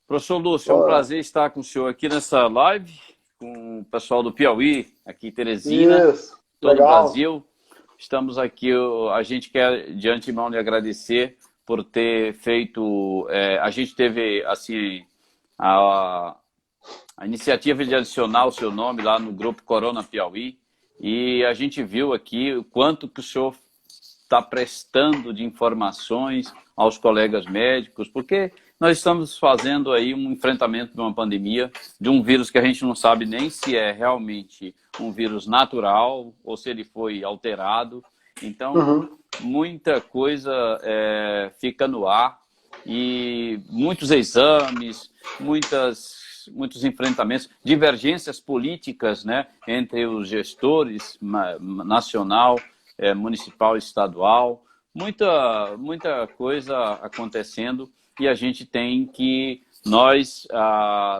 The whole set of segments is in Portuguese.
Professor Lúcio, é um prazer estar com o senhor aqui nessa live, com o pessoal do Piauí, aqui em Teresina, Isso, todo o legal. Brasil. Estamos aqui, a gente quer de antemão lhe agradecer por ter feito, a gente teve assim, a, a iniciativa de adicionar o seu nome lá no grupo Corona Piauí, e a gente viu aqui o quanto que o senhor está prestando de informações aos colegas médicos, porque nós estamos fazendo aí um enfrentamento de uma pandemia, de um vírus que a gente não sabe nem se é realmente um vírus natural ou se ele foi alterado. Então, Uhum. muita coisa fica no ar e muitos exames, muitos enfrentamentos, divergências políticas, né, entre os gestores nacional, municipal e estadual, muita coisa acontecendo, e a gente tem que, nós,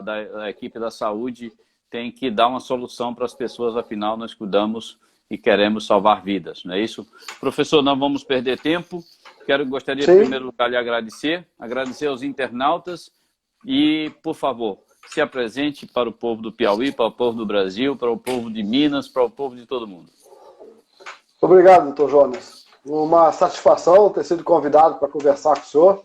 da equipe da saúde, tem que dar uma solução para as pessoas, afinal nós cuidamos e queremos salvar vidas, não é isso? Professor, não vamos perder tempo, gostaria em Sim. primeiro lugar de agradecer aos internautas e, por favor, se apresente para o povo do Piauí, para o povo do Brasil, para o povo de Minas, para o povo de todo mundo. Obrigado, doutor Jonas. Uma satisfação ter sido convidado para conversar com o senhor.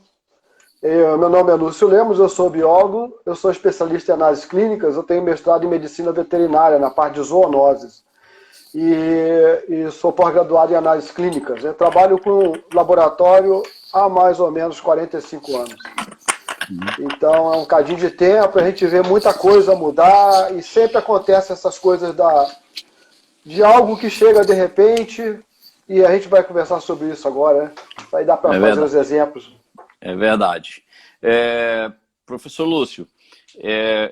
Meu nome é Lúcio Lemos, eu sou biólogo, eu sou especialista em análises clínicas, eu tenho mestrado em medicina veterinária na parte de zoonoses e sou pós-graduado em análises clínicas. Eu trabalho com laboratório há mais ou menos 45 anos. Então é um cadinho de tempo, a gente vê muita coisa mudar e sempre acontece essas coisas de algo que chega de repente, e a gente vai conversar sobre isso agora, né? Vai dar para fazer os exemplos. É verdade. Professor Lúcio,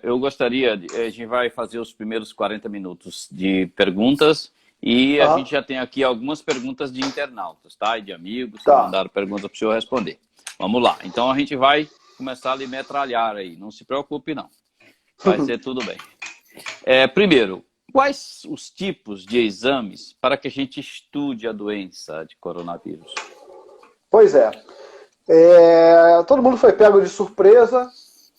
eu gostaria, a gente vai fazer os primeiros 40 minutos de perguntas, e a gente já tem aqui algumas perguntas de internautas, tá? E de amigos que mandaram perguntas para o senhor responder. Vamos lá. Então a gente vai começar a lhe metralhar aí, não se preocupe não. Vai ser tudo bem. Primeiro, quais os tipos de exames para que a gente estude a doença de coronavírus? Pois é. Todo mundo foi pego de surpresa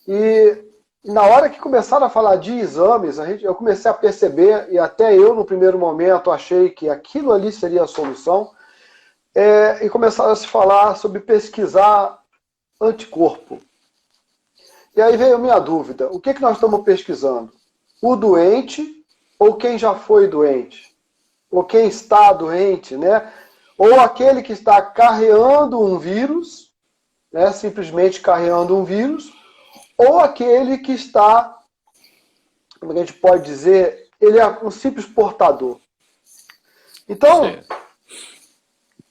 e na hora que começaram a falar de exames, eu comecei a perceber, e até eu no primeiro momento achei que aquilo ali seria a solução, e começaram a se falar sobre pesquisar anticorpo. E aí veio a minha dúvida, o que nós estamos pesquisando? O doente ou quem já foi doente? Ou quem está doente, né? Ou aquele que está carreando um vírus, né? Simplesmente carreando um vírus, ou aquele que está, como a gente pode dizer, ele é um simples portador. Então,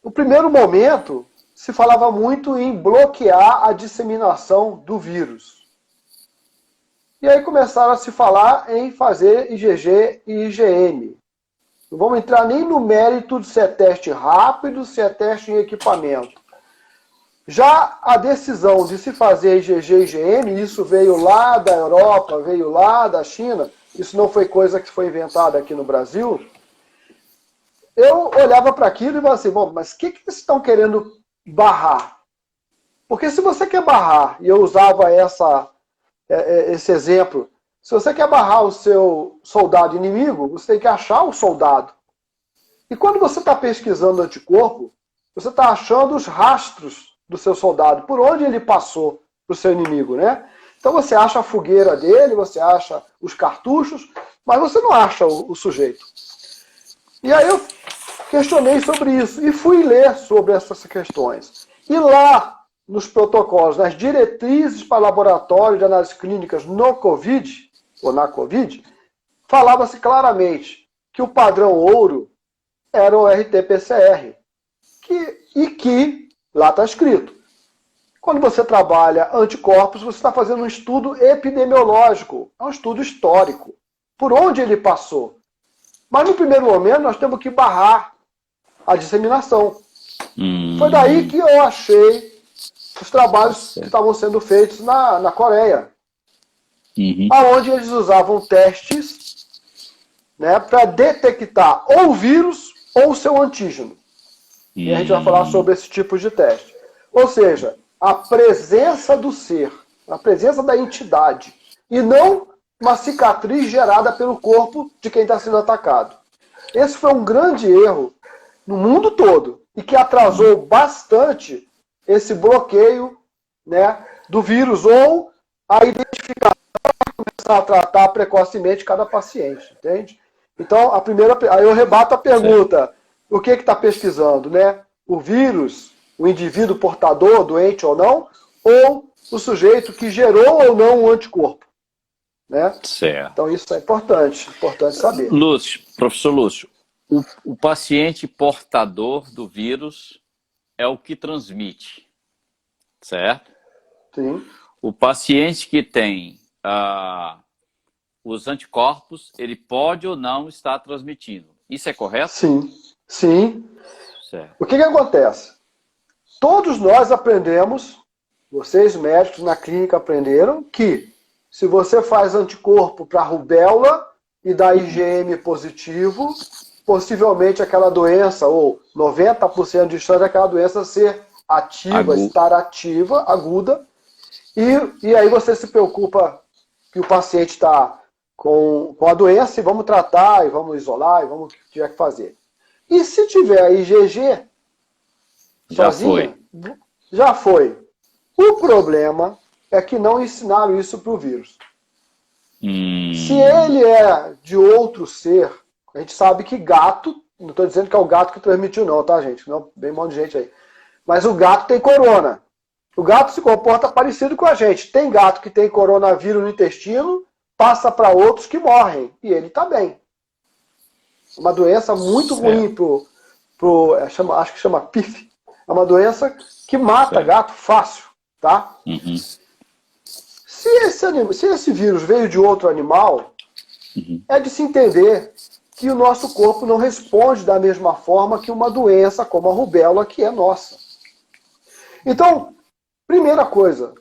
no primeiro momento, se falava muito em bloquear a disseminação do vírus. E aí começaram a se falar em fazer IgG e IgM. Não vamos entrar nem no mérito de se é teste rápido, se é teste em equipamento. Já a decisão de se fazer IgG e IgM, isso veio lá da Europa, veio lá da China, isso não foi coisa que foi inventada aqui no Brasil. Eu olhava para aquilo e falava assim, bom, mas o que eles estão querendo barrar? Porque se você quer barrar, e eu usava esse exemplo, se você quer barrar o seu soldado inimigo, você tem que achar o soldado. E quando você está pesquisando anticorpo, você está achando os rastros do seu soldado, por onde ele passou para o seu inimigo, né? Então você acha a fogueira dele, você acha os cartuchos, mas você não acha o sujeito. E aí eu questionei sobre isso e fui ler sobre essas questões. E lá, nos protocolos, nas diretrizes para laboratório de análises clínicas no Covid, ou na Covid, falava-se claramente que o padrão ouro era o RT-PCR. Que lá está escrito. Quando você trabalha anticorpos, você está fazendo um estudo epidemiológico, é um estudo histórico. Por onde ele passou? Mas no primeiro momento nós temos que barrar a disseminação. Foi daí que eu achei os trabalhos que estavam sendo feitos na Coreia. Onde eles usavam testes, né, para detectar ou o vírus ou o seu antígeno. E a gente vai falar sobre esse tipo de teste. Ou seja, a presença do ser a presença da entidade, e não uma cicatriz gerada pelo corpo de quem está sendo atacado. Esse foi um grande erro no mundo todo e que atrasou bastante esse bloqueio, né, do vírus ou a identificação e começar a tratar precocemente cada paciente, entende? Então, aí eu rebato a pergunta, o que está pesquisando, né? O vírus, o indivíduo portador, doente ou não, ou o sujeito que gerou ou não o anticorpo, né? Certo. Então isso é importante saber. Lúcio, professor Lúcio, o paciente portador do vírus é o que transmite, certo? Sim. O paciente que tem os anticorpos, ele pode ou não estar transmitindo. Isso é correto? Sim, sim. Certo. O que acontece? Todos nós aprendemos, vocês médicos na clínica aprenderam, que se você faz anticorpo para rubéola e dá IgM positivo, possivelmente aquela doença, ou 90% de chance daquela doença ser ativa, estar ativa, aguda, e aí você se preocupa que o paciente está com a doença e vamos tratar, e vamos isolar, e vamos o que tiver que fazer. E se tiver a IgG sozinha, já foi. O problema é que não ensinaram isso para o vírus. Se ele é de outro ser, a gente sabe que gato, não estou dizendo que é o gato que transmitiu não, tá, gente? Não, bem um monte de gente aí. Mas o gato tem corona. O gato se comporta parecido com a gente. Tem gato que tem coronavírus no intestino, passa para outros que morrem. E ele está bem. Uma doença muito ruim acho que chama PIF. É uma doença que mata gato fácil, tá? Uhum. Se esse vírus veio de outro animal, é de se entender que o nosso corpo não responde da mesma forma que uma doença como a rubéola, que é nossa. Então, primeira coisa,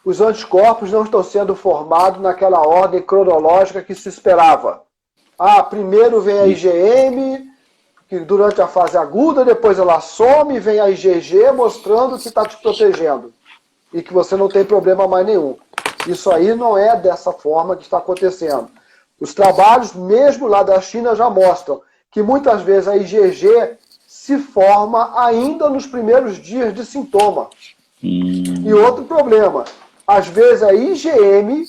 os anticorpos não estão sendo formados naquela ordem cronológica que se esperava. Primeiro vem a IgM, que durante a fase aguda, depois ela some, vem a IgG mostrando que está te protegendo e que você não tem problema mais nenhum. Isso aí não é dessa forma que está acontecendo. Os trabalhos, mesmo lá da China, já mostram que muitas vezes a IgG se forma ainda nos primeiros dias de sintoma. E outro problema, às vezes a IgM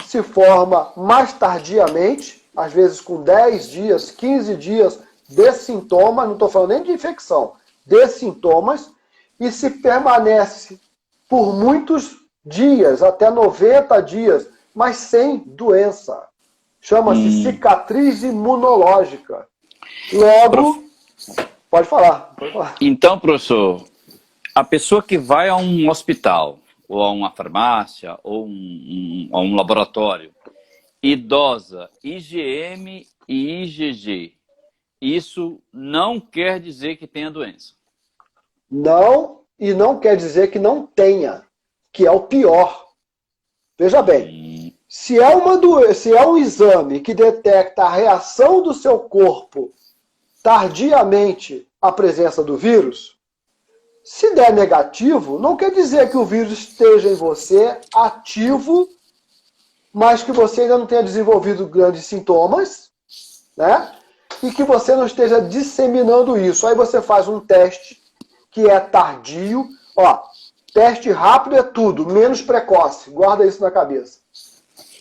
se forma mais tardiamente, às vezes com 10 dias, 15 dias de sintomas, não estou falando nem de infecção, de sintomas, e se permanece por muitos dias, até 90 dias, mas sem doença. Chama-se cicatriz imunológica. Logo, pode falar. Então, professor, a pessoa que vai a um hospital, ou a uma farmácia, ou a um laboratório, idosa, IgM e IgG, isso não quer dizer que tenha doença? Não, e não quer dizer que não tenha, que é o pior. Veja bem, se é um exame que detecta a reação do seu corpo tardiamente à presença do vírus, se der negativo, não quer dizer que o vírus esteja em você ativo, mas que você ainda não tenha desenvolvido grandes sintomas, né? E que você não esteja disseminando isso. Aí você faz um teste que é tardio. Teste rápido é tudo, menos precoce. Guarda isso na cabeça.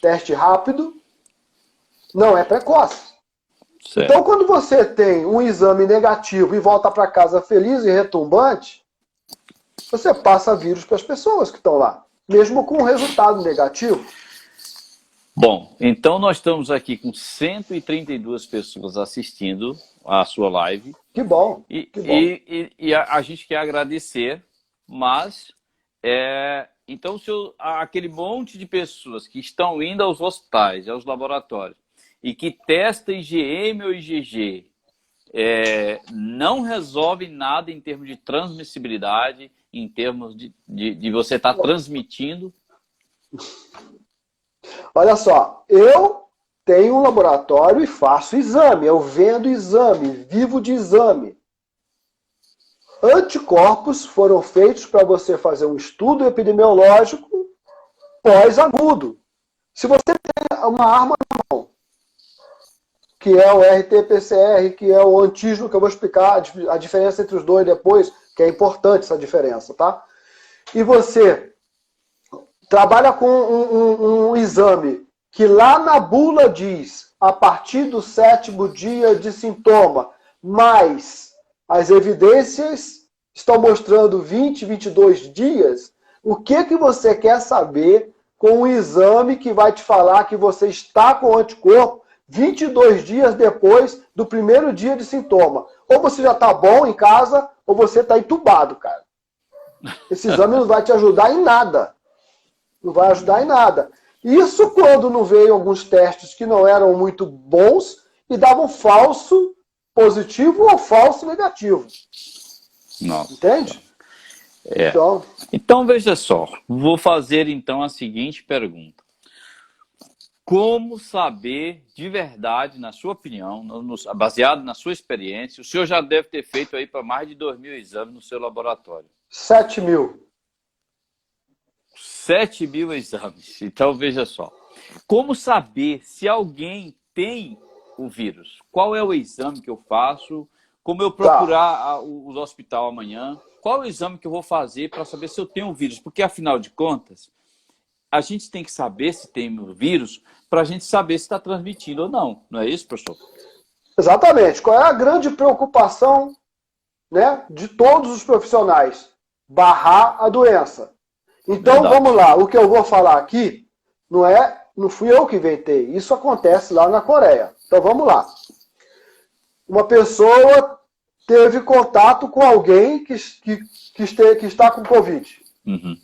Teste rápido não é precoce. Certo. Então, quando você tem um exame negativo e volta para casa feliz e retumbante, você passa vírus para as pessoas que estão lá, mesmo com um resultado negativo. Bom, então nós estamos aqui com 132 pessoas assistindo a sua live. Que bom. E a gente quer agradecer, mas então aquele monte de pessoas que estão indo aos hospitais, aos laboratórios, e que testa IgM ou IgG, não resolve nada em termos de transmissibilidade, em termos de você estar transmitindo. Olha só, eu tenho um laboratório e faço exame, eu vendo exame, vivo de exame. Anticorpos foram feitos para você fazer um estudo epidemiológico pós-agudo. Se você tem uma arma na mão, que é o RT-PCR, que é o antígeno, que eu vou explicar a diferença entre os dois depois, que é importante essa diferença, tá? E você trabalha com um exame que lá na bula diz, a partir do 7º dia de sintoma, mas as evidências estão mostrando 20, 22 dias, o que você quer saber com um exame que vai te falar que você está com anticorpo 22 dias depois do primeiro dia de sintoma? Ou você já está bom em casa, ou você está entubado, cara. Esse exame não vai te ajudar em nada. Não vai ajudar em nada. Isso quando não veio alguns testes que não eram muito bons e davam falso positivo ou falso negativo. Nossa. Entende? É. Então, veja só. Vou fazer, então, a seguinte pergunta. Como saber de verdade, na sua opinião, baseado na sua experiência, o senhor já deve ter feito aí para mais de 2.000 exames no seu laboratório. 7.000. 7.000 exames. Então, veja só. Como saber se alguém tem o vírus? Qual é o exame que eu faço? Como eu procurar o hospital amanhã? Qual é o exame que eu vou fazer para saber se eu tenho o vírus? Porque, afinal de contas, a gente tem que saber se tem o vírus para a gente saber se está transmitindo ou não. Não é isso, professor? Exatamente. Qual é a grande preocupação, né, de todos os profissionais? Barrar a doença. Então, vamos lá. O que eu vou falar aqui não fui eu que inventei. Isso acontece lá na Coreia. Então, vamos lá. Uma pessoa teve contato com alguém que está com Covid. Uhum.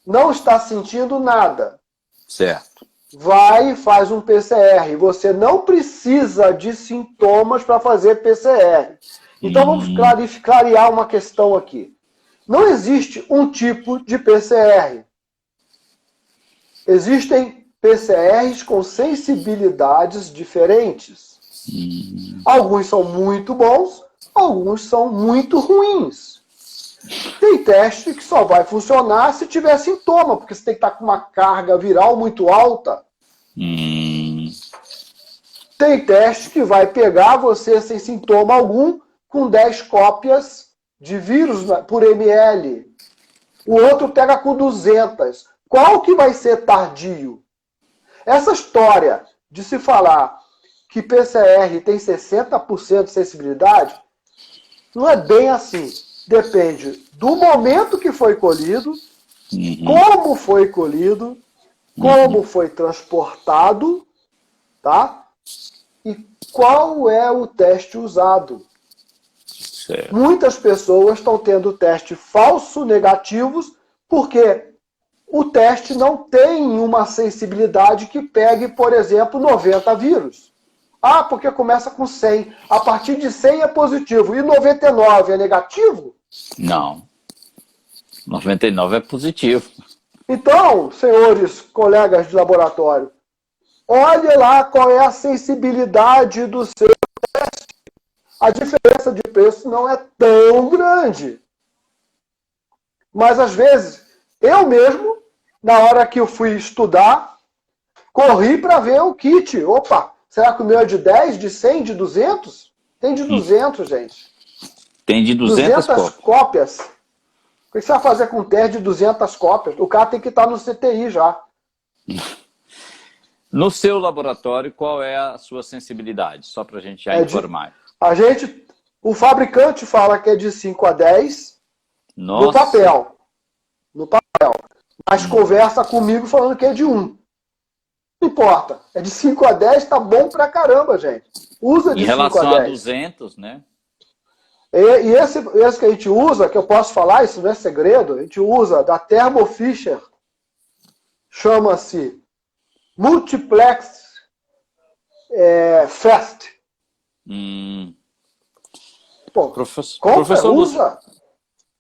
Não está sentindo nada. Certo. Vai e faz um PCR. Você não precisa de sintomas para fazer PCR. Então, vamos clarear uma questão aqui. Não existe um tipo de PCR. Existem PCRs com sensibilidades diferentes. Alguns são muito bons, alguns são muito ruins. Tem teste que só vai funcionar se tiver sintoma, porque você tem que estar com uma carga viral muito alta. Tem teste que vai pegar você sem sintoma algum, com 10 cópias de vírus por ml. O outro pega com 200. Qual que vai ser tardio? Essa história de se falar que PCR tem 60% de sensibilidade, não é bem assim. Depende do momento que foi colhido, como foi colhido, como foi transportado, tá? E qual é o teste usado. Certo. Muitas pessoas estão tendo teste falso negativos porque o teste não tem uma sensibilidade que pegue, por exemplo, 90 vírus. Ah, porque começa com 100. A partir de 100 é positivo. E 99 é negativo? Não. 99 é positivo. Então, senhores colegas de laboratório, olhe lá qual é a sensibilidade do seu teste. A diferença de preço não é tão grande. Mas, às vezes, eu mesmo, na hora que eu fui estudar, corri para ver o kit. Opa, será que o meu é de 10, de 100, de 200? Tem de 200, gente. Tem de 200 cópias. O que você vai fazer com um teste de 200 cópias? O cara tem que estar no CTI já. No seu laboratório, qual é a sua sensibilidade? Só para a gente já informar. O fabricante fala que é de 5 a 10 no papel. No papel. Mas conversa comigo falando que é de 1. Não importa. É de 5 a 10, tá bom pra caramba, gente. Usa de 5 a 10. Em relação a 200, né? E esse que a gente usa, que eu posso falar, isso não é segredo, a gente usa da Thermo Fisher, chama-se Multiplex Fast. Pô, professor usa.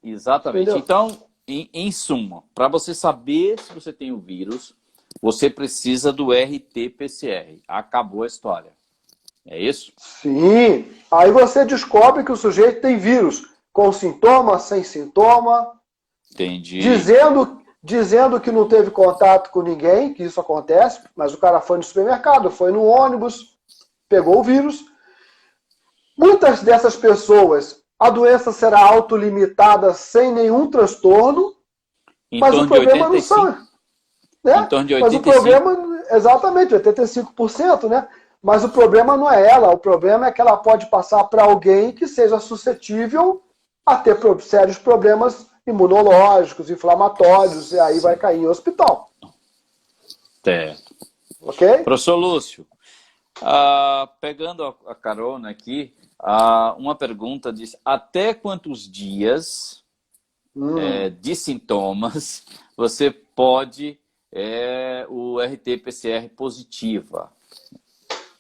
Exatamente. Entendeu? Então, em suma, para você saber se você tem o vírus, você precisa do RT-PCR. Acabou a história. É isso? Sim. Aí você descobre que o sujeito tem vírus, com sintoma, sem sintoma. Entendi. dizendo que não teve contato com ninguém, que isso acontece, mas o cara foi no supermercado, foi no ônibus, pegou o vírus. Muitas dessas pessoas, a doença será autolimitada sem nenhum transtorno, mas o problema não são... Né? Em torno de 85%. Mas o problema, exatamente, 85%, né? Mas o problema não é ela, o problema é que ela pode passar para alguém que seja suscetível a ter sérios problemas imunológicos, inflamatórios, e aí vai cair em hospital. Certo. Ok? Professor Lúcio, pegando a carona aqui, uma pergunta diz, até quantos dias de sintomas você pode o RT-PCR positiva?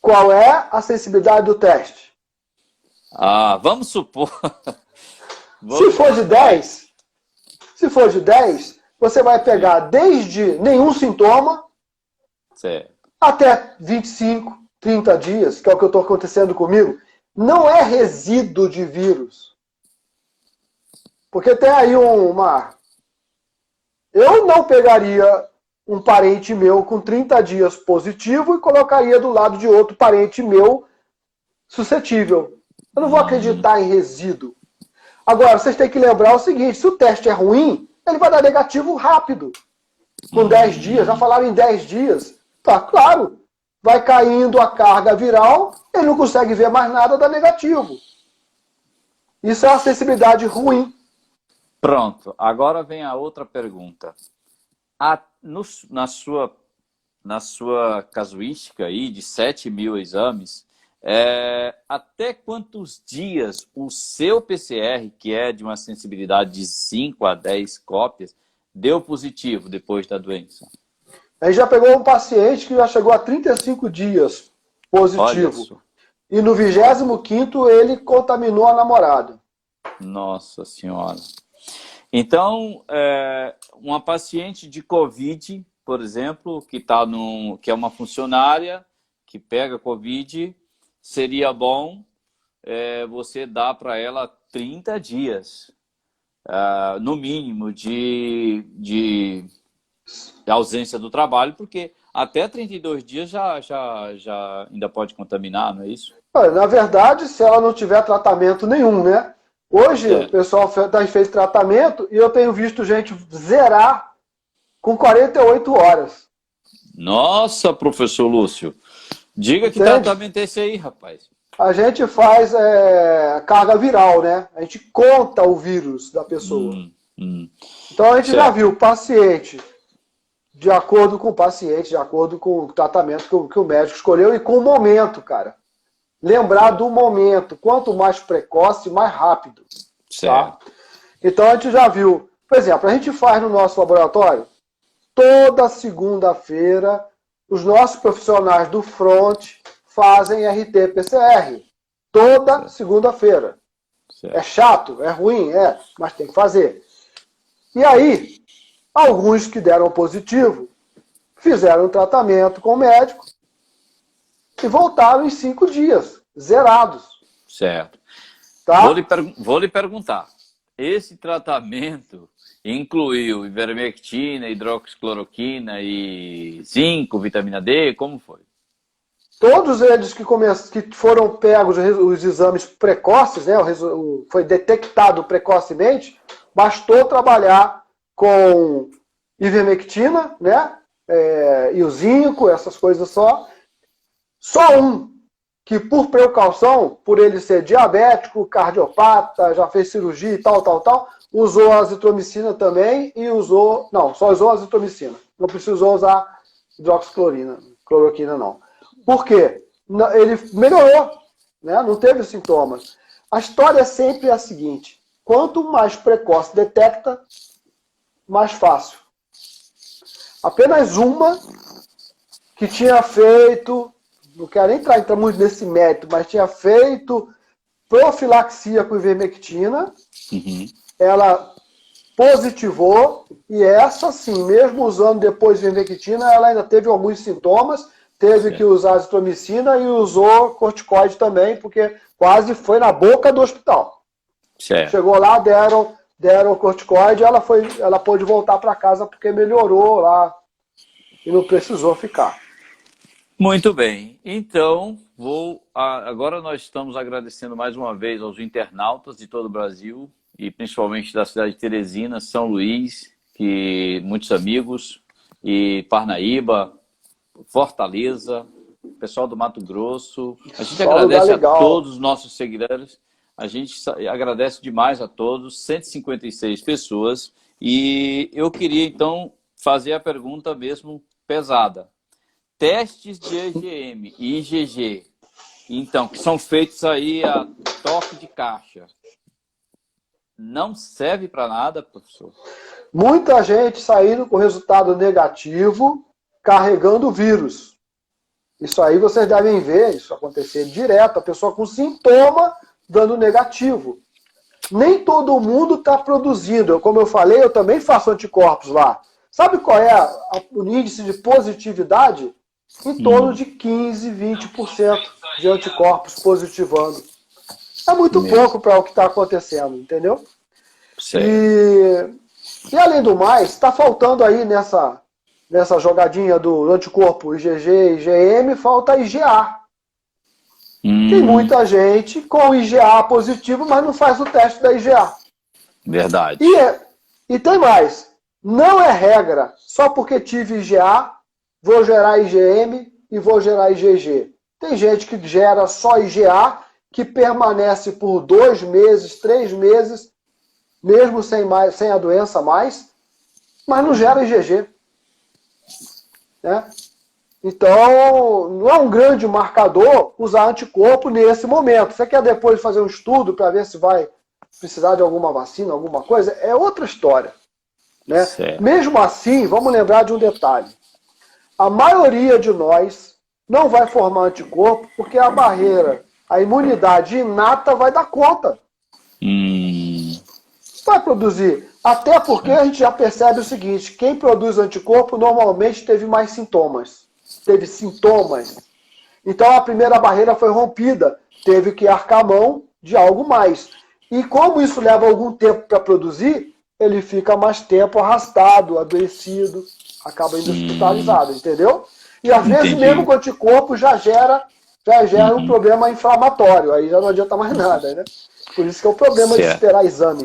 Qual é a sensibilidade do teste? Vamos supor... Se for de 10, você vai pegar desde nenhum sintoma certo. até 25, 30 dias, que é o que está acontecendo comigo. Não é resíduo de vírus. Porque tem aí uma... Eu não pegaria um parente meu com 30 dias positivo e colocaria do lado de outro parente meu suscetível. Eu não vou acreditar em resíduo. Agora, vocês têm que lembrar o seguinte, se o teste é ruim, ele vai dar negativo rápido. Com 10 dias, já falaram em 10 dias. Tá, claro, vai caindo a carga viral, ele não consegue ver mais nada, dá negativo. Isso é uma sensibilidade ruim. Pronto, agora vem a outra pergunta. Na sua casuística aí de 7.000 exames, até quantos dias o seu PCR, que é de uma sensibilidade de 5 a 10 cópias, deu positivo depois da doença? A gente já pegou um paciente que já chegou a 35 dias positivo. E no 25º ele contaminou a namorada. Nossa Senhora. Então, uma paciente de Covid, por exemplo, que é uma funcionária que pega Covid, seria bom você dar para ela 30 dias, no mínimo, de ausência do trabalho, porque até 32 dias já ainda pode contaminar, não é isso? Na verdade, se ela não tiver tratamento nenhum, né? Hoje o pessoal fez tratamento e eu tenho visto gente zerar com 48 horas. Nossa, professor Lúcio. Diga que tratamento é esse aí, rapaz. A gente faz carga viral, né? A gente conta o vírus da pessoa. Então a gente já viu o paciente, de acordo com o paciente, de acordo com o tratamento que o médico escolheu e com o momento, cara. Lembrar do momento. Quanto mais precoce, mais rápido. Tá? Então a gente já viu. Por exemplo, a gente faz no nosso laboratório, toda segunda-feira, os nossos profissionais do front fazem RT-PCR. Toda segunda-feira. É chato, é ruim, mas tem que fazer. E aí, alguns que deram positivo, fizeram um tratamento com o médico e voltaram em 5 dias, zerados. Certo. Tá? Vou lhe perguntar, esse tratamento incluiu ivermectina, hidroxicloroquina e zinco, vitamina D, como foi? Todos eles que foram pegos os exames precoces, né, foi detectado precocemente, bastou trabalhar com ivermectina, né, e o zinco, essas coisas só. Só um que, por precaução, por ele ser diabético, cardiopata, já fez cirurgia e tal, usou a azitromicina também e usou... Não, só usou a azitromicina. Não precisou usar hidroxicloroquina, não. Por quê? Ele melhorou, né? Não teve sintomas. A história sempre é a seguinte: quanto mais precoce detecta, mais fácil. Apenas uma que tinha feito, não quero nem entrar muito nesse mérito, mas tinha feito profilaxia com ivermectina, ela positivou, e essa sim, mesmo usando depois ivermectina, ela ainda teve alguns sintomas, teve que usar azitromicina e usou corticoide também, porque quase foi na boca do hospital. Chegou lá, deram deram o corticoide, ela pôde voltar para casa porque melhorou lá e não precisou ficar. Muito bem. Então, agora nós estamos agradecendo mais uma vez aos internautas de todo o Brasil e principalmente da cidade de Teresina, São Luís, que muitos amigos, e Parnaíba, Fortaleza, pessoal do Mato Grosso. A gente agradece a todos os nossos seguidores. A gente agradece demais a todos, 156 pessoas. E eu queria, então, fazer a pergunta mesmo pesada. Testes de EGM e IgG, então, que são feitos aí a toque de caixa, não serve para nada, professor? Muita gente saindo com resultado negativo, carregando o vírus. Isso aí vocês devem ver, isso acontecer direto, a pessoa com sintoma dando negativo. Nem todo mundo está produzindo. Como eu falei, eu também faço anticorpos lá. Sabe qual é o índice de positividade? Em torno de 15%, 20% de anticorpos positivando. É muito pouco para o que está acontecendo, entendeu? E além do mais, está faltando aí nessa jogadinha do anticorpo IgG e IgM, falta IgA. Tem muita gente com IgA positivo, mas não faz o teste da IgA. Verdade. E tem mais. Não é regra, só porque tive IgA, vou gerar IgM e vou gerar IgG. Tem gente que gera só IgA, que permanece por 2 meses, 3 meses, mesmo sem a doença mais, mas não gera IgG. Né? Então, não é um grande marcador usar anticorpo nesse momento. Você quer depois fazer um estudo para ver se vai precisar de alguma vacina, alguma coisa? É outra história. Né? Mesmo assim, vamos lembrar de um detalhe. A maioria de nós não vai formar anticorpo porque a barreira, a imunidade inata vai dar conta. Vai produzir. Até porque a gente já percebe o seguinte, quem produz anticorpo normalmente teve mais sintomas. Teve sintomas. Então a primeira barreira foi rompida. Teve que arcar mão de algo mais. E como isso leva algum tempo para produzir, ele fica mais tempo arrastado, adoecido, acaba indo hospitalizado, entendeu? E às vezes mesmo com anticorpo já gera um problema inflamatório. Aí já não adianta mais nada, né? Por isso que é o problema de esperar exame.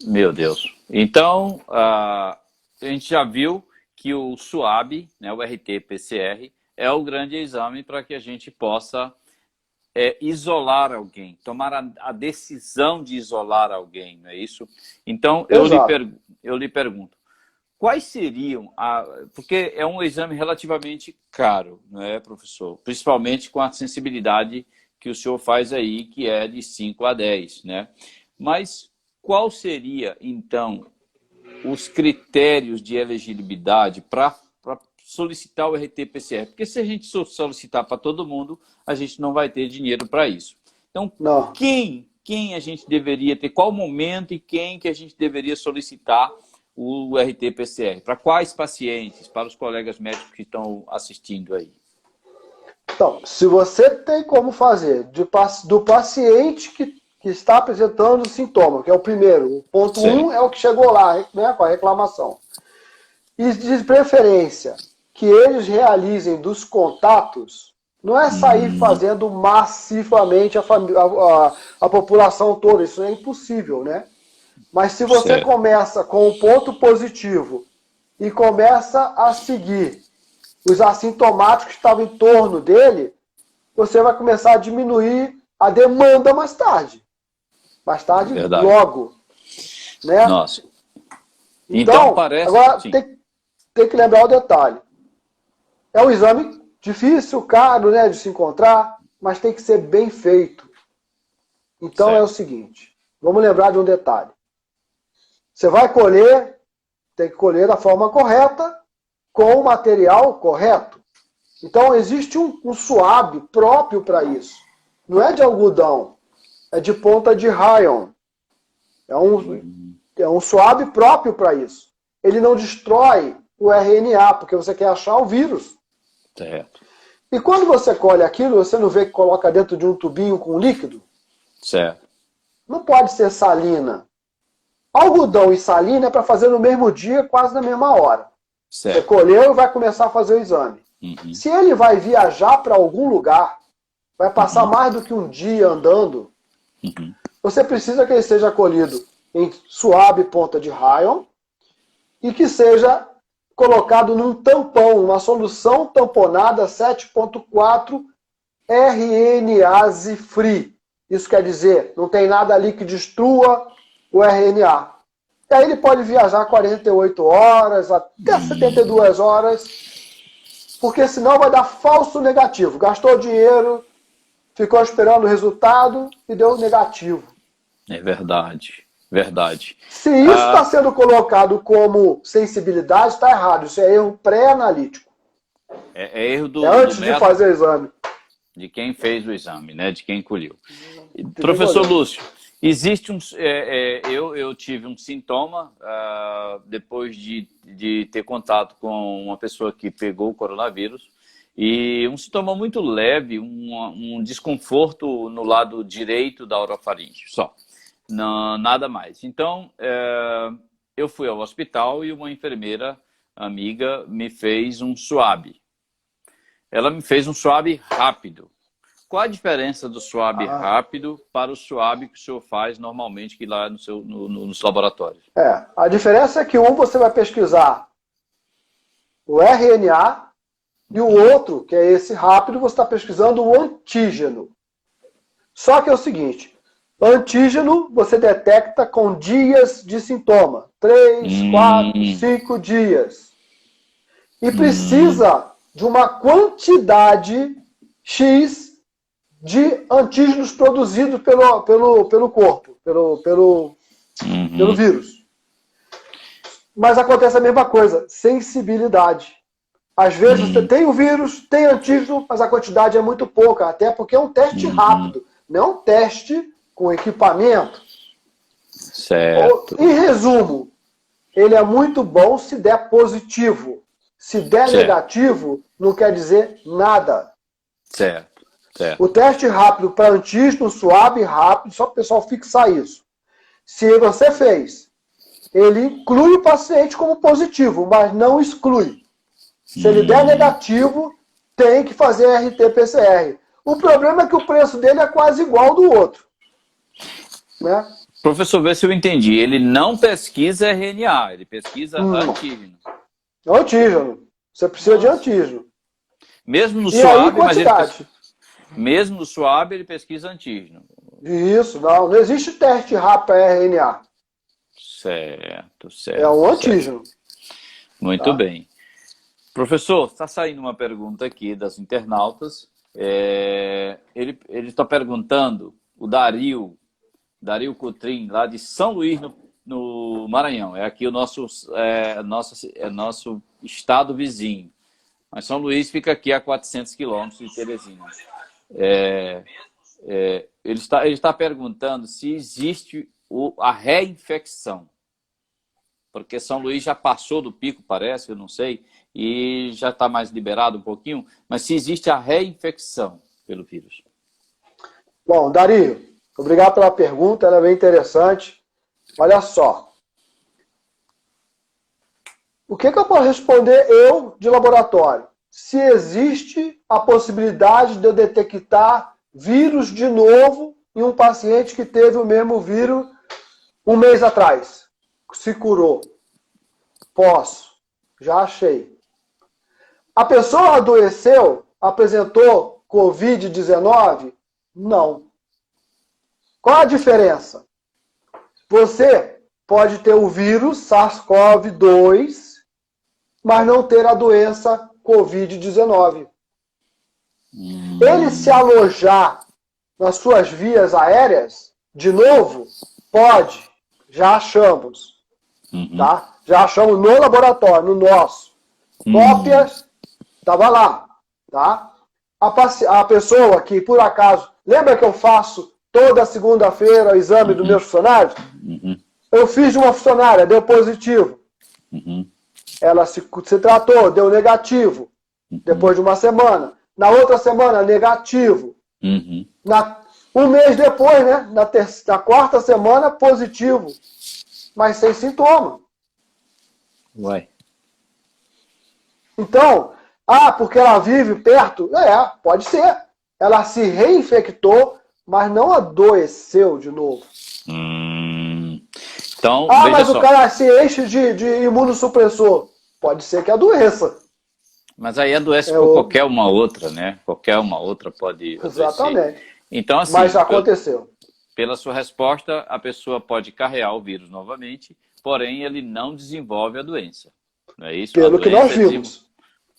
Meu Deus. Então, a gente já viu que o SUAB, né, o RT-PCR, é o grande exame para que a gente possa isolar alguém, tomar a decisão de isolar alguém, não é isso? Então, eu lhe pergunto, quais seriam, porque é um exame relativamente caro, não é, professor? Principalmente com a sensibilidade que o senhor faz aí, que é de 5 a 10, né? Mas qual seria, então, os critérios de elegibilidade para solicitar o RT-PCR? Porque se a gente solicitar para todo mundo, a gente não vai ter dinheiro para isso. Então, quem a gente deveria ter, qual momento e quem que a gente deveria solicitar o RT-PCR? Para quais pacientes? Para os colegas médicos que estão assistindo aí. Então, se você tem como fazer do paciente que está apresentando sintoma, que é o primeiro, o ponto 1 é o que chegou lá, né, com a reclamação. E de preferência, que eles realizem dos contatos, não é sair fazendo massivamente a população toda, isso é impossível, né? Mas se você começa com o ponto positivo e começa a seguir os assintomáticos que estavam em torno dele, você vai começar a diminuir a demanda mais tarde. Mais tarde, logo. Né? Nossa. Então parece... Agora, tem que lembrar o detalhe. É um exame difícil, caro, né, de se encontrar, mas tem que ser bem feito. Então é o seguinte, vamos lembrar de um detalhe. Você vai colher, tem que colher da forma correta, com o material correto. Então existe um suave próprio para isso. Não é de algodão, é de ponta de rayon. É um suave próprio para isso. Ele não destrói o RNA, porque você quer achar o vírus. Certo. E quando você colhe aquilo, você não vê que coloca dentro de um tubinho com líquido? Certo. Não pode ser salina. Algodão e salina é para fazer no mesmo dia, quase na mesma hora. Certo. Você colheu e vai começar a fazer o exame. Se ele vai viajar para algum lugar, vai passar mais do que um dia andando, você precisa que ele seja colhido em suave ponta de rayon e que seja colocado num tampão, uma solução tamponada 7.4 RNase free. Isso quer dizer, não tem nada ali que destrua o RNA. E aí ele pode viajar 48 horas, até 72 horas, porque senão vai dar falso negativo. Gastou dinheiro, ficou esperando o resultado e deu negativo. É verdade, verdade. Se isso está sendo colocado como sensibilidade, está errado. Isso é erro pré-analítico. É erro do antes do de fazer o exame. De quem fez o exame, né? De quem colheu. Professor Lúcio, existe eu tive um sintoma depois de ter contato com uma pessoa que pegou o coronavírus, e um sintoma muito leve, um desconforto no lado direito da orofaringe, só. Não, nada mais. Então, eu fui ao hospital e uma enfermeira amiga me fez um swab. Ela me fez um swab rápido. Qual a diferença do swab rápido para o swab que o senhor faz normalmente que lá nos laboratórios? A diferença é que você vai pesquisar o RNA e o outro, que é esse rápido, você está pesquisando o antígeno. Só que é o seguinte, antígeno você detecta com dias de sintoma. 3, 4, 5 dias. E precisa de uma quantidade X de antígenos produzidos pelo corpo, pelo vírus. Mas acontece a mesma coisa, sensibilidade. Às vezes você tem o vírus, tem antígeno, mas a quantidade é muito pouca, até porque é um teste rápido, não é um teste com equipamento. Certo. Em resumo, ele é muito bom se der positivo. Se der negativo, não quer dizer nada. Certo. O teste rápido para antígeno, suave, rápido, só para o pessoal fixar isso. Se você fez, ele inclui o paciente como positivo, mas não exclui. Se ele der negativo, tem que fazer RT-PCR. O problema é que o preço dele é quase igual ao do outro. Né? Professor, vê se eu entendi. Ele não pesquisa RNA, ele pesquisa antígeno. Antígeno. Você precisa de antígeno. Mesmo no E suave, aí, mesmo no suave, ele pesquisa antígeno. Isso, não existe teste rápido para RNA. Certo. É um antígeno. Muito bem. Professor, está saindo uma pergunta aqui das internautas. Ele está perguntando, o Dario Cotrim, lá de São Luís, no Maranhão. É aqui o nosso estado vizinho. Mas São Luís fica aqui a 400 quilômetros de Teresina. Ele está perguntando se existe a reinfecção. Porque São Luís já passou do pico, parece, eu não sei, e já está mais liberado um pouquinho, mas se existe a reinfecção pelo vírus. Bom, Dario, obrigado pela pergunta, ela é bem interessante. Olha só. O que eu posso responder de laboratório? Se existe a possibilidade de eu detectar vírus de novo em um paciente que teve o mesmo vírus um mês atrás. Se curou. Posso. Já achei. A pessoa adoeceu, apresentou Covid-19? Não. Qual a diferença? Você pode ter o vírus SARS-CoV-2, mas não ter a doença Covid-19. Ele se alojar nas suas vias aéreas, de novo, pode. Já achamos. Tá? Já achamos no laboratório, no nosso. Cópias, estava lá. Tá? A pessoa que, por acaso, lembra que eu faço toda segunda-feira o exame dos meus funcionários? Eu fiz de uma funcionária, deu positivo. Ela se tratou, deu negativo. Depois de uma semana. Na outra semana, negativo. Um mês depois, né? Na quarta semana, positivo. mas sem sintoma. Uai. Então, porque ela vive perto? Pode ser. Ela se reinfectou, mas não adoeceu de novo. Então, mas só. O cara se enche de imunossupressor. Pode ser que adoeça. Mas aí adoece por qualquer uma outra, né? Qualquer uma outra pode adoecer. Exatamente. Então, assim, mas já aconteceu. Pela sua resposta, a pessoa pode carrear o vírus novamente, porém ele não desenvolve a doença. Não é isso? Pelo que nós vimos.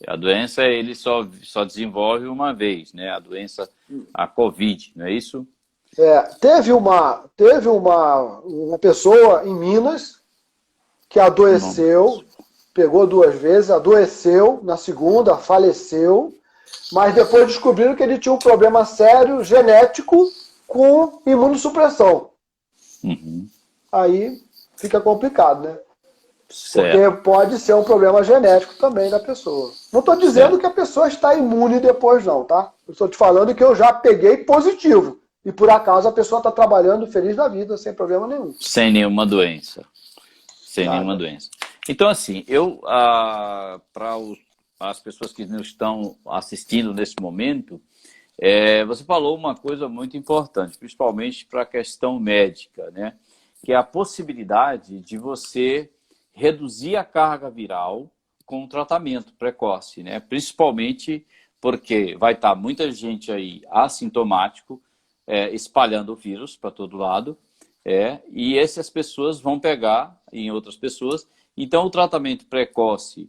A doença ele só desenvolve uma vez, né? A doença, a Covid, não é isso? Teve uma pessoa em Minas que adoeceu, pegou 2 vezes, adoeceu, na segunda faleceu, mas depois descobriram que ele tinha um problema sério, genético, com imunossupressão. Aí fica complicado, né? Certo. Porque pode ser um problema genético também da pessoa. Não estou dizendo que a pessoa está imune depois não, tá? Eu estou te falando que eu já peguei positivo. E por acaso a pessoa está trabalhando feliz da vida, sem problema nenhum. Sem nenhuma doença. Nenhuma doença. Então, assim, para as pessoas que nos estão assistindo nesse momento, você falou uma coisa muito importante, principalmente para a questão médica, né? Que é a possibilidade de você reduzir a carga viral com o tratamento precoce, né? Principalmente porque vai estar muita gente aí assintomático, espalhando o vírus para todo lado, e essas pessoas vão pegar em outras pessoas. Então, o tratamento precoce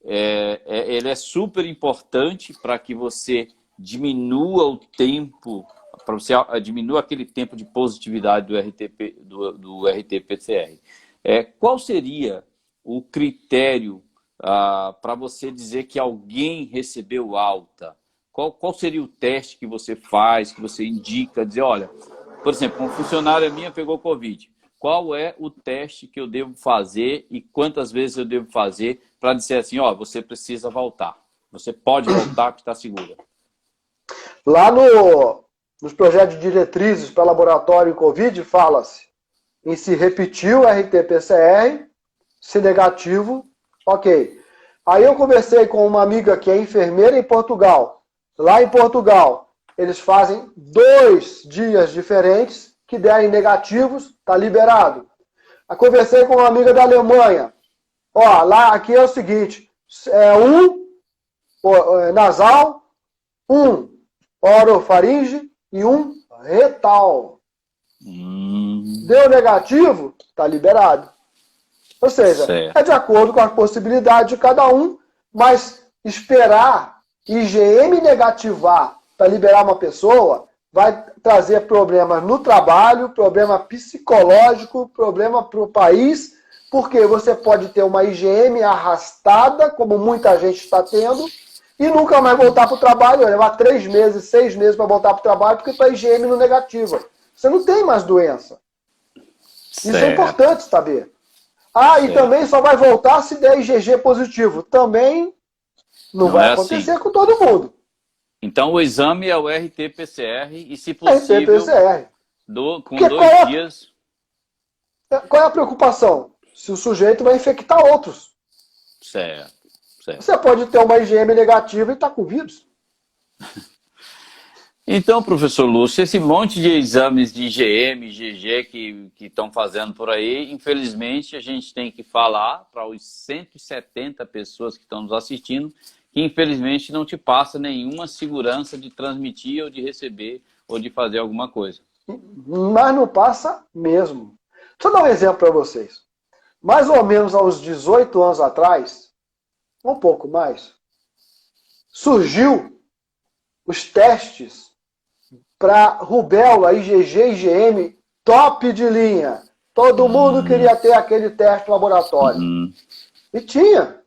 ele é super importante para que você diminua o tempo, para você diminua aquele tempo de positividade do RT-PCR. Qual seria o critério para você dizer que alguém recebeu alta? Qual seria o teste que você faz, que você indica, dizer, olha, por exemplo, uma funcionária minha pegou Covid. Qual é o teste que eu devo fazer e quantas vezes eu devo fazer para dizer assim, você precisa voltar. Você pode voltar que está segura. Lá nos projetos de diretrizes para laboratório Covid, fala-se em se repetir o RT-PCR, se negativo, ok. Aí eu conversei com uma amiga que é enfermeira em Portugal. Lá em Portugal, eles fazem 2 dias diferentes que derem negativos, está liberado. Eu conversei com uma amiga da Alemanha. Aqui é o seguinte, nasal, 1 orofaringe e 1 retal. Deu negativo, está liberado. Ou seja, certo. É de acordo com a possibilidade de cada um, mas esperar IgM negativar para liberar uma pessoa vai trazer problemas no trabalho, problema psicológico, problema para o país, porque você pode ter uma IgM arrastada, como muita gente está tendo, e nunca mais voltar para o trabalho, levar 3 meses, 6 meses para voltar para o trabalho, porque tua IgM não negativa. Você não tem mais doença. Certo. Isso é importante saber. E também só vai voltar se der IgG positivo. Também não vai acontecer assim com todo mundo. Então o exame é o RT-PCR e, se possível, RT-PCR. Com 2 dias... Qual é a preocupação? Se o sujeito vai infectar outros. Certo. Você pode ter uma IgM negativa e estar com vírus. Então, professor Lúcio, esse monte de exames de IgM, IgG que estão fazendo por aí, infelizmente a gente tem que falar para os 170 pessoas que estão nos assistindo que infelizmente não te passa nenhuma segurança de transmitir ou de receber ou de fazer alguma coisa. Mas não passa mesmo. Deixa eu dar um exemplo para vocês. Mais ou menos aos 18 anos atrás, um pouco mais, surgiu os testes para rubéola, IgG, IgM, top de linha. Todo mundo queria ter aquele teste no laboratório. E tinha.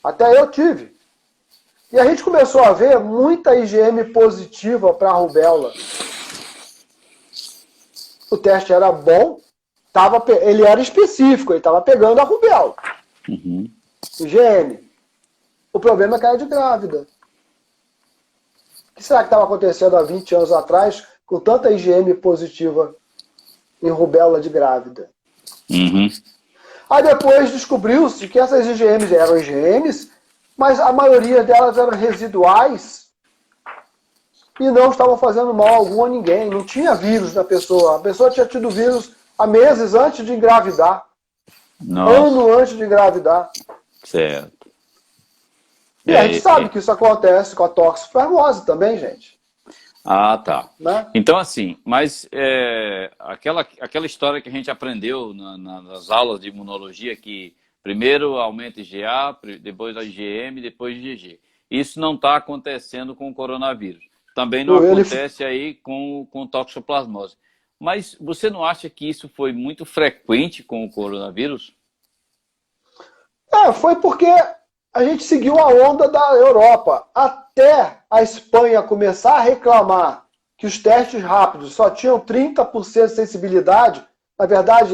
Até eu tive. E a gente começou a ver muita IgM positiva para a rubéola. O teste era bom, ele era específico, ele estava pegando a rubéola. IgM. O problema é que era de grávida. O que será que estava acontecendo há 20 anos atrás com tanta IgM positiva em rubéola de grávida? Aí depois descobriu-se que essas IgMs eram IgMs, mas a maioria delas eram residuais e não estavam fazendo mal algum a ninguém. Não tinha vírus na pessoa. A pessoa tinha tido vírus há meses antes de engravidar. Nossa. Ano antes de engravidar. Certo. E a gente sabe que isso acontece com a toxoplasmose também, gente. Ah, tá. Né? Então, assim, mas aquela história que a gente aprendeu nas aulas de imunologia, que primeiro aumenta IgA, depois a IgM, depois IgG. Isso não está acontecendo com o coronavírus. Também não acontece aí com toxoplasmose. Mas você não acha que isso foi muito frequente com o coronavírus? Foi porque a gente seguiu a onda da Europa. Até a Espanha começar a reclamar que os testes rápidos só tinham 30% de sensibilidade, na verdade,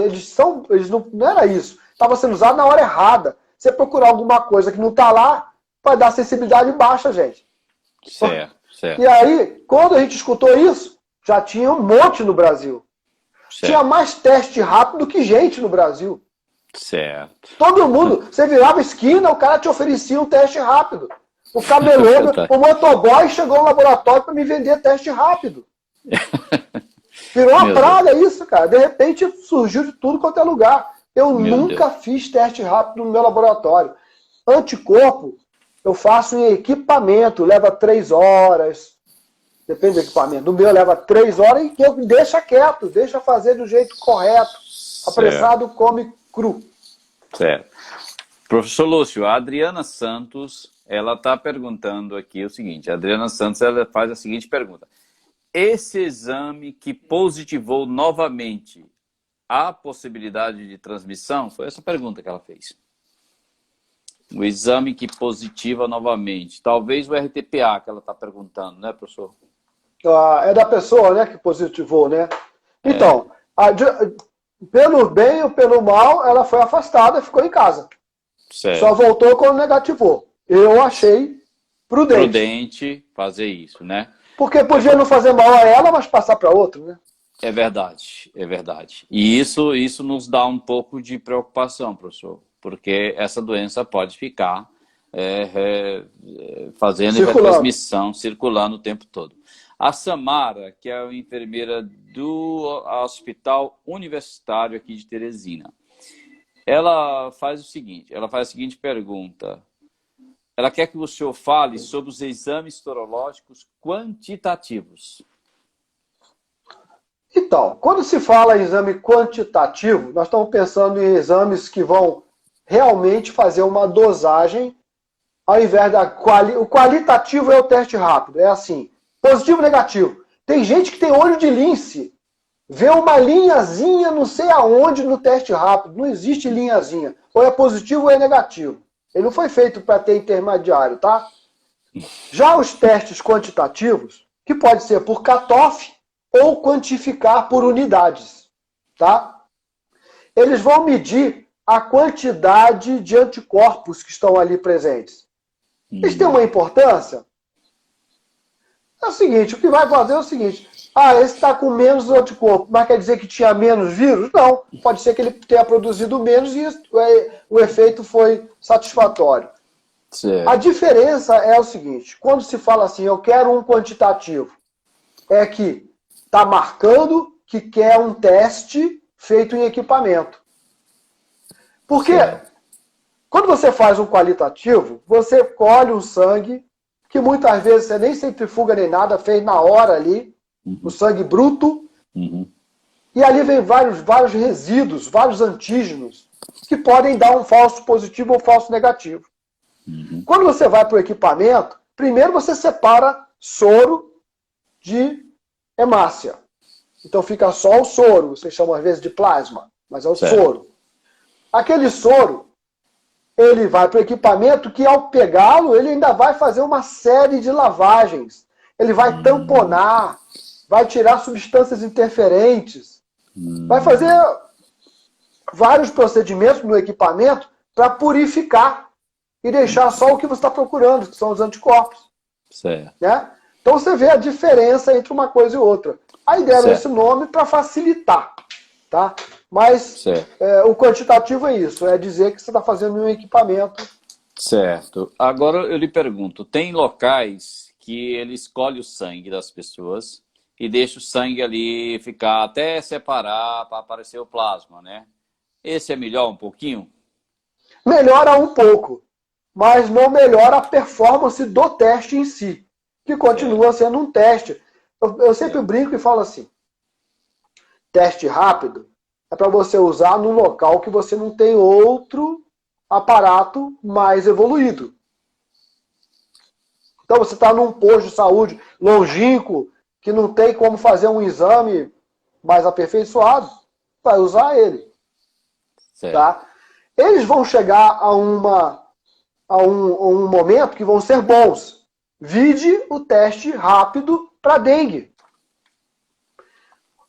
não era isso. Estava sendo usado na hora errada. Você procurar alguma coisa que não está lá, vai dar sensibilidade baixa, gente. Certo, certo. E aí, quando a gente escutou isso, já tinha um monte no Brasil. Certo. Tinha mais teste rápido que gente no Brasil. Certo. Todo mundo, você virava a esquina, o cara te oferecia um teste rápido. O cabeludo, o motoboy chegou no laboratório para me vender teste rápido. Virou uma praga isso, cara. De repente surgiu de tudo quanto é lugar. Eu nunca fiz teste rápido no meu laboratório. Anticorpo, eu faço em equipamento, leva 3 horas. Depende do equipamento. Do meu leva 3 horas e eu deixa quieto, deixa fazer do jeito correto. Apressado come cru. Certo. Professor Lúcio, a Adriana Santos, ela está perguntando aqui o seguinte. A Adriana Santos, ela faz a seguinte pergunta. Esse exame que positivou novamente, há possibilidade de transmissão? Foi essa pergunta que ela fez. O exame que positiva novamente. Talvez o RT-PA que ela está perguntando, né, professor? É da pessoa, né, que positivou, né? Então, pelo bem ou pelo mal, ela foi afastada e ficou em casa. Certo. Só voltou quando negativou. Eu achei prudente. Prudente fazer isso, né? Porque podia não fazer mal a ela, mas passar para outro, né? É verdade, é verdade. E isso nos dá um pouco de preocupação, professor, porque essa doença pode ficar fazendo transmissão, circulando o tempo todo. A Samara, que é a enfermeira do Hospital Universitário aqui de Teresina, ela faz a seguinte pergunta. Ela quer que o senhor fale sobre os exames sorológicos quantitativos. Então, quando se fala em exame quantitativo, nós estamos pensando em exames que vão realmente fazer uma dosagem, ao invés da o qualitativo é o teste rápido, é assim, positivo ou negativo. Tem gente que tem olho de lince, vê uma linhazinha não sei aonde no teste rápido, não existe linhazinha, ou é positivo ou é negativo. Ele não foi feito para ter intermediário, tá? Já os testes quantitativos, que pode ser por cutoff ou quantificar por unidades, tá? Eles vão medir a quantidade de anticorpos que estão ali presentes. Eles têm uma importância? É o seguinte, o que vai fazer é o seguinte, esse está com menos anticorpo, mas quer dizer que tinha menos vírus? Não, pode ser que ele tenha produzido menos e o efeito foi satisfatório. Certo. A diferença é o seguinte, quando se fala assim, eu quero um quantitativo, é que está marcando que quer um teste feito em equipamento. Porque quando você faz um qualitativo, você colhe um sangue, que muitas vezes você nem centrifuga nem nada, fez na hora ali, o sangue bruto, e ali vem vários resíduos, vários antígenos, que podem dar um falso positivo ou falso negativo. Quando você vai para o equipamento, primeiro você separa soro de hemácia. Então fica só o soro, você chama às vezes de plasma, mas é o soro. Aquele soro, ele vai para o equipamento que ao pegá-lo, ele ainda vai fazer uma série de lavagens. Ele vai tamponar, vai tirar substâncias interferentes, vai fazer vários procedimentos no equipamento para purificar e deixar só o que você está procurando, que são os anticorpos. Certo. Né? Então você vê a diferença entre uma coisa e outra. Aí deram esse nome para facilitar. Tá? Mas Certo. o quantitativo é isso, é dizer que você está fazendo um equipamento. Certo. Agora eu lhe pergunto, tem locais que ele escolhe o sangue das pessoas e deixa o sangue ali ficar até separar para aparecer o plasma, né? Esse é melhor um pouquinho? Melhora um pouco, mas não melhora a performance do teste em si, que continua sendo um teste. Eu sempre brinco e falo assim, teste rápido é para você usar num local que você não tem outro aparato mais evoluído. Então você está num posto de saúde longínquo, que não tem como fazer um exame mais aperfeiçoado, vai usar ele. Certo. Tá? Eles vão chegar a um momento que vão ser bons. Vide o teste rápido para dengue.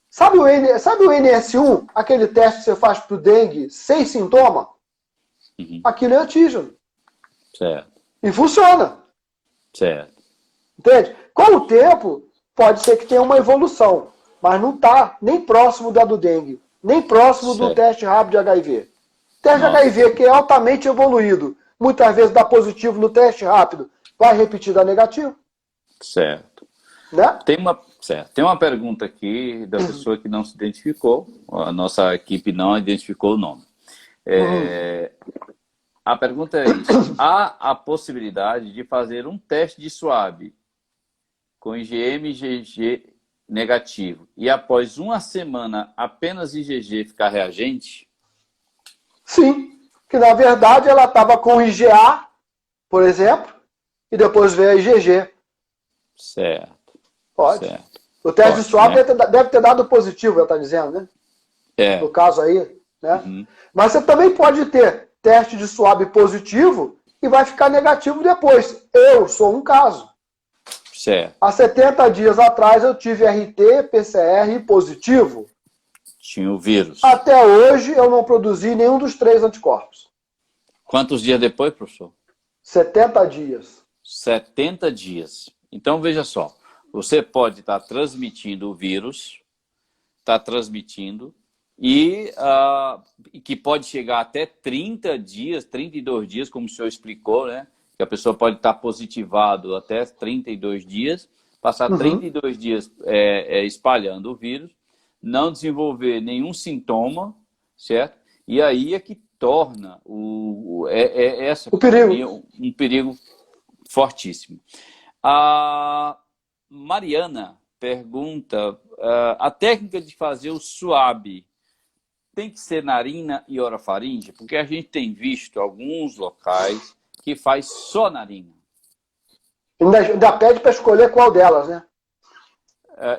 Sabe o NS1, aquele teste que você faz para o dengue sem sintoma? Uhum. Aquilo é antígeno. Certo. E funciona. Certo. Entende? Com o tempo, pode ser que tenha uma evolução, mas não está nem próximo da do dengue, nem próximo do Certo. teste rápido de HIV. Teste de Nossa. HIV, que é altamente evoluído, muitas vezes dá positivo no teste rápido, vai repetir da negativo. Certo. Né? Tem uma pergunta aqui da pessoa que não se identificou, a nossa equipe não identificou o nome. A pergunta é isso: há a possibilidade de fazer um teste de SWAB com IgM e IgG negativo e após uma semana apenas IgG ficar reagente? Sim, que na verdade ela estava com IgA, por exemplo, e depois veio a IgG. Certo. Pode. Certo. O teste de SWAB, né? deve ter dado positivo, ela está dizendo, né? No caso aí. Né? Uhum. Mas você também pode ter teste de SWAB positivo e vai ficar negativo depois. Eu sou um caso. Certo. Há 70 dias atrás eu tive RT-PCR positivo. Tinha o vírus. Até hoje eu não produzi nenhum dos 3 anticorpos. Quantos dias depois, professor? 70 dias. 70 dias. Então, veja só. Você pode estar transmitindo o vírus, está transmitindo, e que pode chegar até 30 dias, 32 dias, como o senhor explicou, né? Que a pessoa pode estar positivado até 32 dias, passar 32 dias espalhando o vírus, não desenvolver nenhum sintoma, certo? E aí é que torna essa O perigo. um perigo fortíssimo. A Mariana pergunta, a técnica de fazer o SWAB tem que ser narina e orofaringe? Porque a gente tem visto alguns locais que faz só narina. Ainda pede para escolher qual delas, né?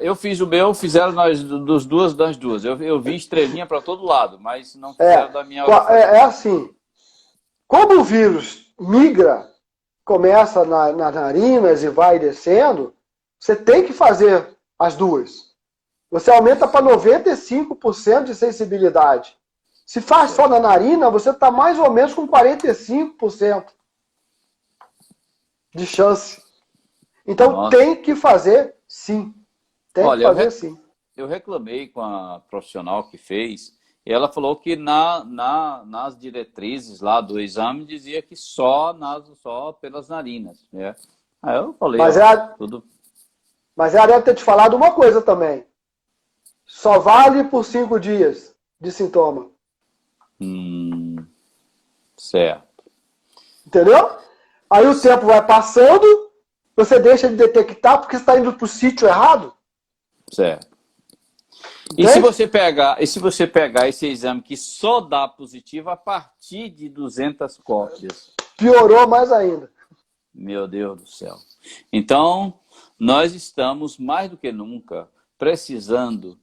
Eu fiz o meu, fizeram das duas. Eu vi estrelinha para todo lado, mas não fizeram da minha orofaringe. É assim, como o vírus migra, começa nas narinas e vai descendo, você tem que fazer as duas. Você aumenta para 95% de sensibilidade. Se faz só na narina, você está mais ou menos com 45% de chance. Então tem que fazer sim. Tem que fazer sim. Eu reclamei com a profissional que fez, e ela falou que nas diretrizes lá do exame dizia que só pelas narinas. Né? Aí eu falei, mas ela deve ter te falado uma coisa também. Só vale por 5 dias de sintoma. Certo. Entendeu? Aí o tempo vai passando, você deixa de detectar porque você está indo para o sítio errado. Certo. E se você pegar esse exame que só dá positivo a partir de 200 cópias? Piorou mais ainda. Meu Deus do céu. Então, nós estamos mais do que nunca precisando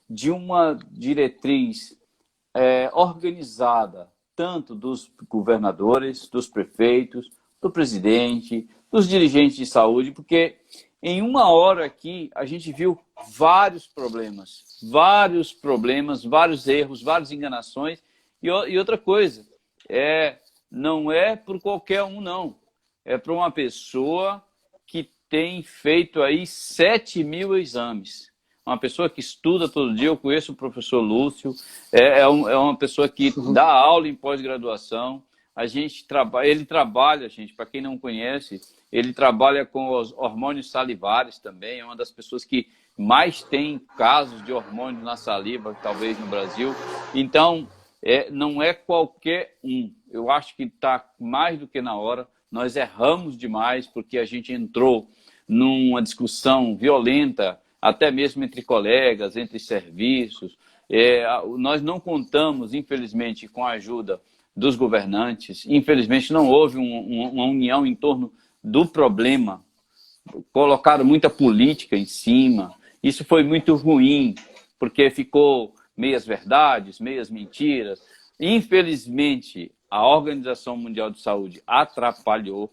de uma diretriz organizada, tanto dos governadores, dos prefeitos, do presidente, dos dirigentes de saúde, porque em uma hora aqui a gente viu vários problemas, vários erros, várias enganações. E outra coisa, não é por qualquer um, não. É para uma pessoa que tem feito aí 7.000 exames. uma pessoa que estuda todo dia. Eu conheço o professor Lúcio, é uma pessoa que dá aula em pós-graduação. Ele trabalha, gente, para quem não conhece, ele trabalha com os hormônios salivares também, é uma das pessoas que mais tem casos de hormônios na saliva, talvez no Brasil. Então, não é qualquer um. Eu acho que está mais do que na hora. Nós erramos demais porque a gente entrou numa discussão violenta, até mesmo entre colegas, entre serviços. Nós não contamos, infelizmente, com a ajuda dos governantes. Infelizmente, não houve uma união em torno do problema. Colocaram muita política em cima. Isso foi muito ruim, porque ficou meias verdades, meias mentiras. Infelizmente, a Organização Mundial de Saúde atrapalhou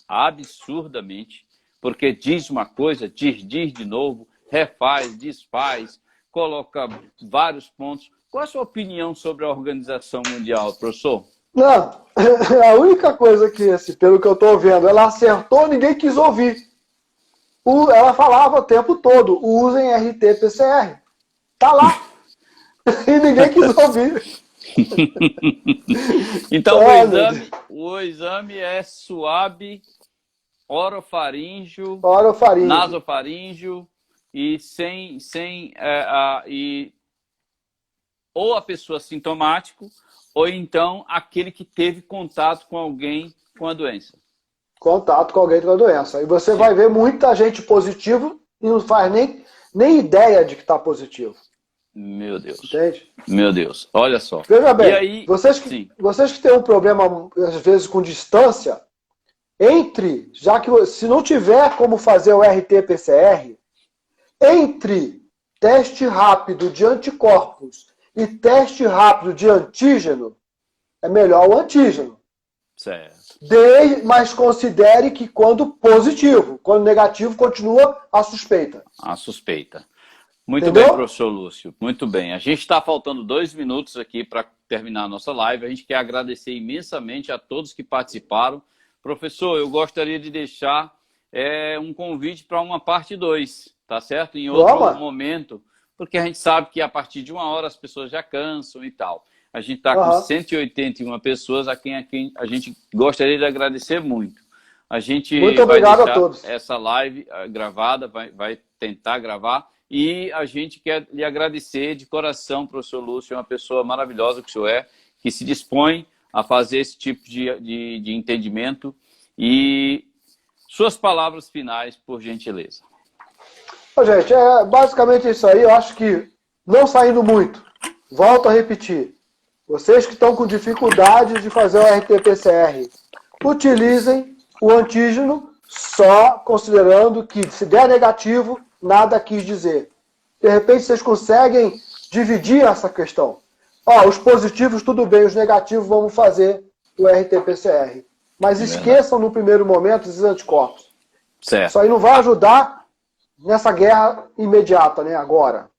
absurdamente, porque diz uma coisa, diz de novo, refaz, desfaz, coloca vários pontos. Qual a sua opinião sobre a Organização Mundial, professor? Não, a única coisa que, pelo que eu estou vendo, ela acertou, ninguém quis ouvir. Ela falava o tempo todo, usem RT-PCR. Tá lá. E ninguém quis ouvir. Então, o exame é suave, orofaríngeo, nasofaríngeo e ou a pessoa sintomático ou então aquele que teve contato com alguém com a doença. Contato com alguém com a doença. E você vai ver muita gente positivo e não faz nem ideia de que está positivo. Meu Deus. Entende? Meu Deus. Olha só. Veja bem, e aí, vocês que têm um problema, às vezes, com distância, se não tiver como fazer o RT-PCR, entre teste rápido de anticorpos e teste rápido de antígeno, é melhor o antígeno. Certo. Mas considere que quando positivo, quando negativo, continua a suspeita. A suspeita. Muito Entendeu? bem, professor Lúcio. Muito bem. A gente está faltando 2 minutos aqui para terminar a nossa live. A gente quer agradecer imensamente a todos que participaram. Professor, eu gostaria de deixar um convite para uma parte 2, tá certo? Em outro momento, porque a gente sabe que a partir de 1 hora as pessoas já cansam e tal. A gente está com 181 pessoas a quem a gente gostaria de agradecer muito. A gente muito obrigado a todos. Essa live gravada, vai tentar gravar. E a gente quer lhe agradecer de coração, professor Lúcio, é uma pessoa maravilhosa que o senhor que se dispõe a fazer esse tipo de entendimento. E suas palavras finais, por gentileza. Gente, basicamente isso aí. Eu acho que, não saindo muito, volto a repetir, vocês que estão com dificuldade de fazer o RT-PCR, utilizem o antígeno só considerando que, se der negativo, nada quis dizer. De repente, vocês conseguem dividir essa questão. Os positivos, tudo bem, os negativos, vamos fazer o RT-PCR. Mas esqueçam, no primeiro momento, esses anticorpos. Certo. Isso aí não vai ajudar nessa guerra imediata, né, agora.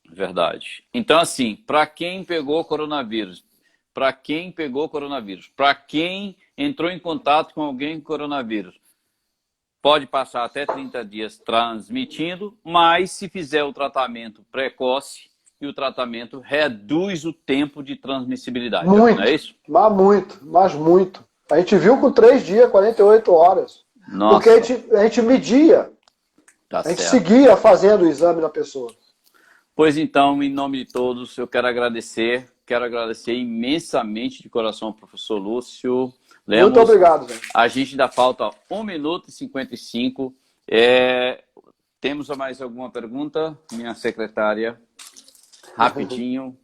Verdade. Então, assim, para quem pegou coronavírus, para quem entrou em contato com alguém com coronavírus, pode passar até 30 dias transmitindo, mas se fizer o tratamento precoce, e o tratamento reduz o tempo de transmissibilidade. Muito, não é isso? Mas muito. A gente viu com 3 dias, 48 horas. Nossa. Porque a gente media, a gente seguia fazendo o exame da pessoa. Pois então, em nome de todos, eu quero agradecer imensamente de coração ao professor Lúcio Lemos. Muito obrigado, gente. A gente ainda falta 1 minuto e 55. Temos mais alguma pergunta, minha secretária? Rapidinho.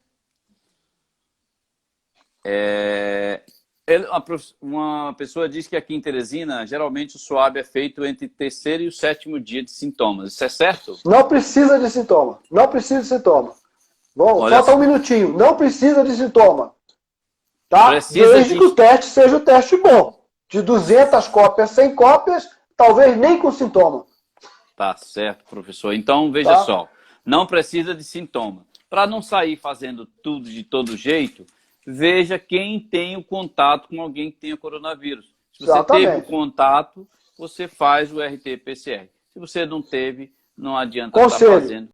Uma pessoa diz que aqui em Teresina, geralmente o swab é feito entre o 3º e o 7º dia de sintomas. Isso é certo? Não precisa de sintoma. Não precisa de sintoma. Bom, falta 1 minutinho. Não precisa de sintoma. Tá? Desde que o teste seja o teste bom. De 200 cópias, 100 cópias, talvez nem com sintoma. Tá certo, professor. Então, veja só. Não precisa de sintoma. Para não sair fazendo tudo de todo jeito, veja quem tem o contato com alguém que tenha coronavírus. Se você teve o contato, você faz o RT-PCR. Se você não teve, não adianta estar fazendo.